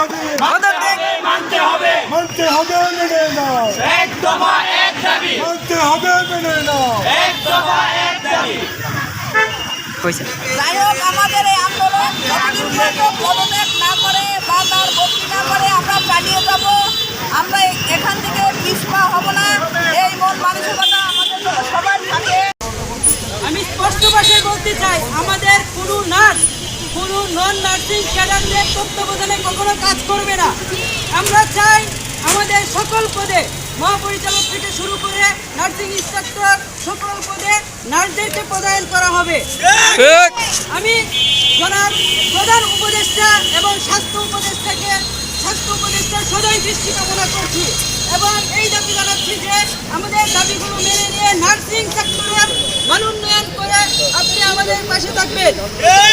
দাবি মানতে হবে মেনে নাও এক দফা এক দাবি মানতে হবে মেনে নাও এক দফা এক দাবি যাই হোক আমাদের এই আন্দোলন যতদিন পর্যন্ত পদত্যাগ না করে বা তার বদলি না করে আমরা চালিয়ে যাব। আমরা এখান থেকে পিছপা হব না, এই মন মানসিকতা আমাদের সবার থাকে। আমি স্পষ্ট ভাষায় বলতে চাই, আমাদের কোনো নার্স, কোনো নন নার্সিং ক্যাডারদের তত্ত্বাবধানে কখনো কাজ করবে না। আমরা চাই আমাদের সকল পদে, মহাপরিচালক থেকে শুরু করে নার্সিং ইনস্ট্রাক্টর, সকল পদে নার্সদেরকে পদায়ন করা হবে। আমি জনাব প্রধান উপদেষ্টা এবং স্বাস্থ্য উপদেষ্টার সদয় দৃষ্টি কামনা করছি এবং এই দাবি জানাচ্ছি যে আমাদের দাবিগুলো মেনে নিয়ে নার্সিং সেক্টরের মান উন্নয়ন করে আপনি আমাদের পাশে থাকবেন।